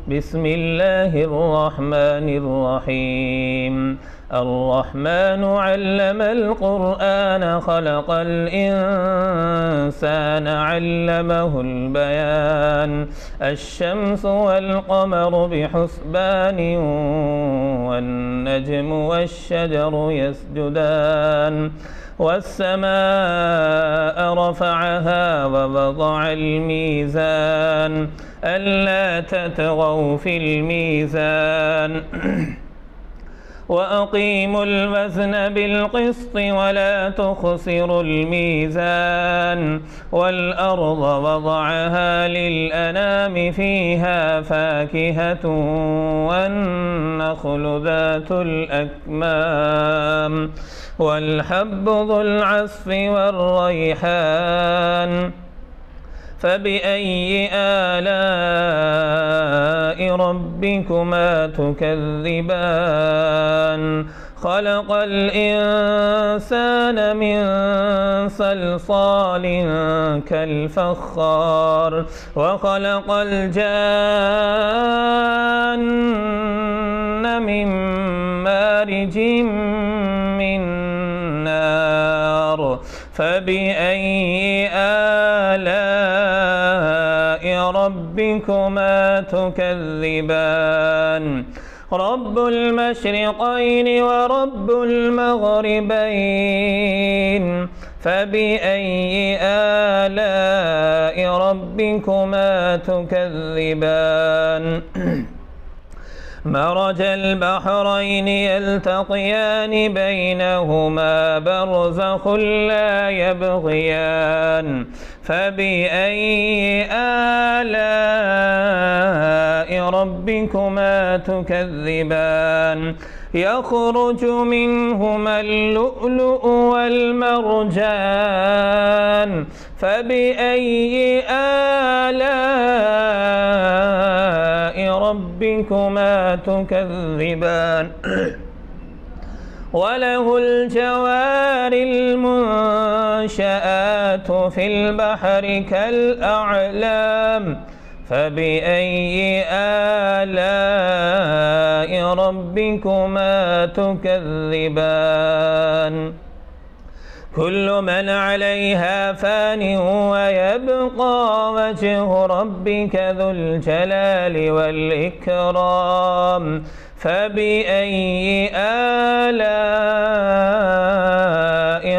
بسم الله الرحمن الرحيم. الرحمن علم القرآن خلق الإنسان علمه البيان. الشمس والقمر بحسبان والنجم والشجر يسجدان. والسماء رفعها ووضع الميزان ألا تطغوا في الميزان وأقيموا الوزن بالقسط ولا تخسروا الميزان. والأرض وضعها للأنام فيها فاكهة والنخل ذات الأكمام والحب ذو العصف والريحان. فبأي آلاء ربكما تكذبان؟ خلق الإنسان من صلصال كالفخار وخلق الجان من مارج من نار. فبأي آلاء ربكما تكذبان؟ رب المشرقين ورب المغربين. فبأي آلاء ربكما تكذبان؟ مرج البحرين يلتقيان بينهما برزخ لا يبغيان. فبأي آلاء ربكما تكذبان؟ يخرج منهما اللؤلؤ والمرجان. فبأي آلاء ربكما تكذبان؟ وله الجوار المنشآت في البحر كالأعلام. فبأي آلاء ربكما تكذبان؟ كل من عليها فان ويبقى وجه ربك ذو الجلال والإكرام. فبأي آلاء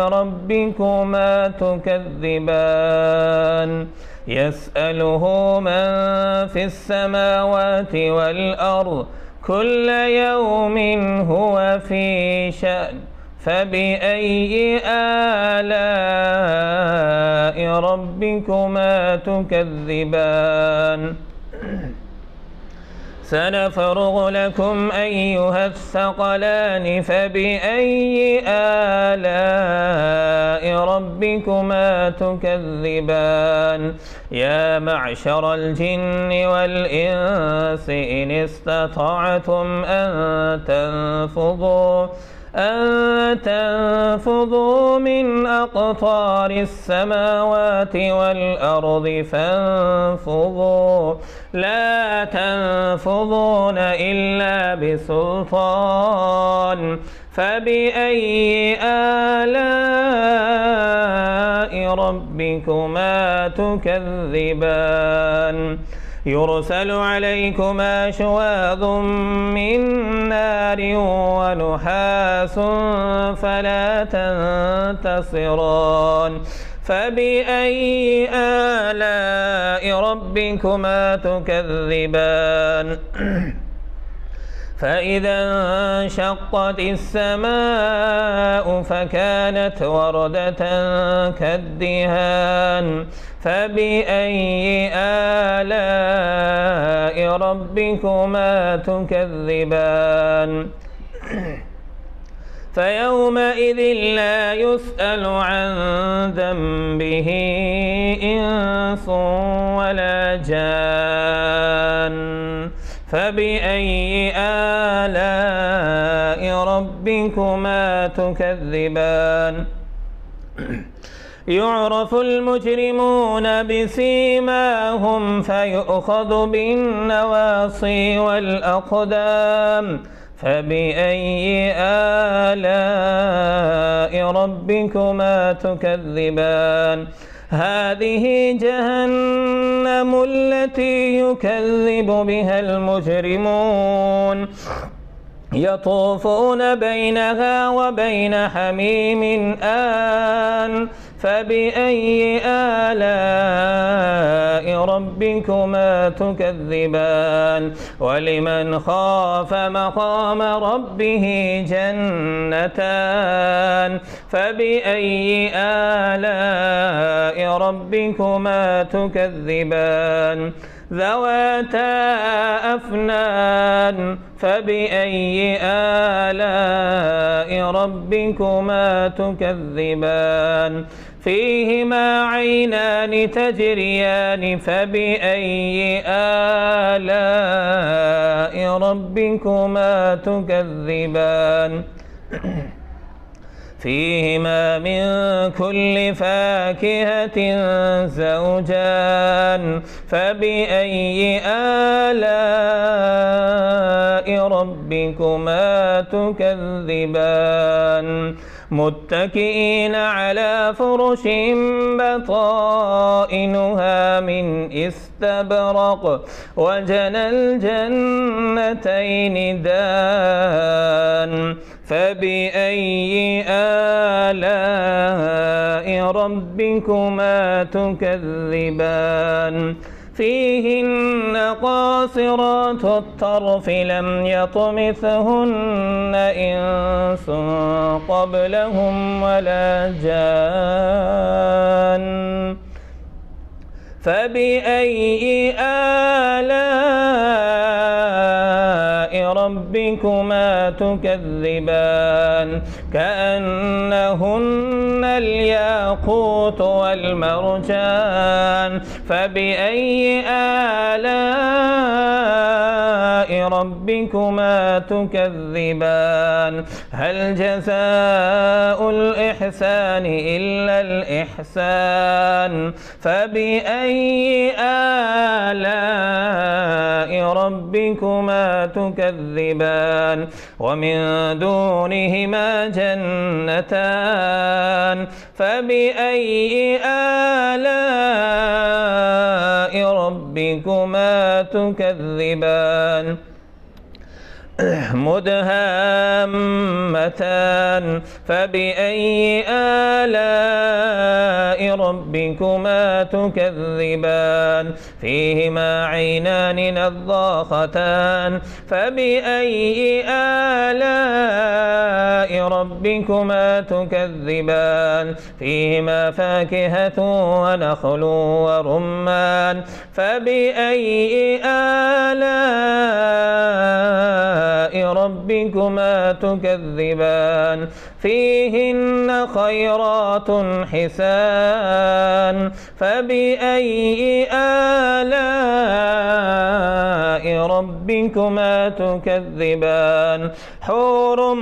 ربكما تكذبان؟ يسأله من في السماوات والأرض كل يوم هو في شأن. فبأي آلاء ربكما تكذبان؟ سنفرغ لكم أيها الثقلان. فبأي آلاء ربكما تكذبان؟ يا معشر الجن والإنس إن استطعتم أن تنفذوا من أقطار السماوات والأرض فانفذوا لا تنفذون إلا بسلطان. فبأي آلاء ربكما تكذبان؟ يرسل عليكما شواظ من نار ونحاس فلا تنتصران. فبأي آلاء ربكما تكذبان؟ فإذا انشقت السماء فكانت وردة كالدهان. فبأي آلاء ربكما تكذبان؟ فيومئذ لا يسأل عن ذنبه إنس ولا جان. فبأي آلاء ربكما تكذبان؟ يعرف المجرمون بسيماهم فيؤخذ بالنواصي والأقدام فبأي آلاء ربكما تكذبان هذه جهنم التي يكذب بها المجرمون يطوفون بينها وبين حميم آن فبأي آلاء ربكما تكذبان ولمن خاف مقام ربه جنتان فبأي آلاء ربكما تكذبان ذواتا أفنان فبأي آلاء ربكما تكذبان فيهما عينان تجريان فبأي آلاء ربكما تكذبان فيهما من كل فاكهة زوجان فبأي آلاء ربكما تكذبان متكئين على فرش بطائنها من استبرق وجنى الجنتين دان فبأي آلاء ربكما تكذبان فيهن قاصرات الطرف لم يطمثهن إنس قبلهم ولا جان فبأي آلاء ربكما تكذبان كأنهن الياقوت والمرجان فبأي آلاء ربكما تكذبان هل جزاء الإحسان إلا الإحسان فبأي آلاء ربكما تكذبان ومن دونهما جنتان فبأي آلاء ربكما تكذبان مدهامتان فبأي آلاء ربكما تكذبان فيهما عينان نضاختان فبأي آلاء ربكما تكذبان فيهما فاكهة ونخل ورمان فبأي آلاء ربكما تكذبان فيهن خيرات حسان فبأي آلاء ربكما تكذبان حور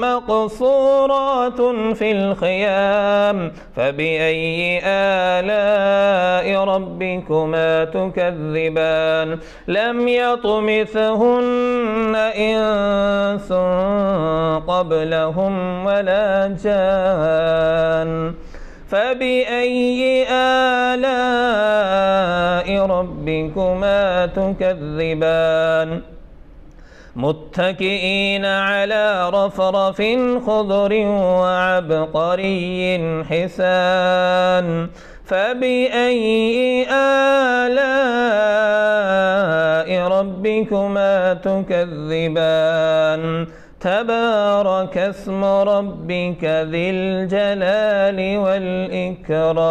مقصورات في الخيام فبأي آلاء ربكما تكذبان لم يطمثهن إنس قبلهم ولا جان فبأي آلاء ربكما تكذبان متكئين على رفرف خضر وعبقري حسان فبأي آلاء ربكما تكذبان تبارك اسم ربك ذي الجلال والإكرام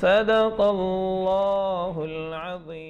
صدق الله العظيم.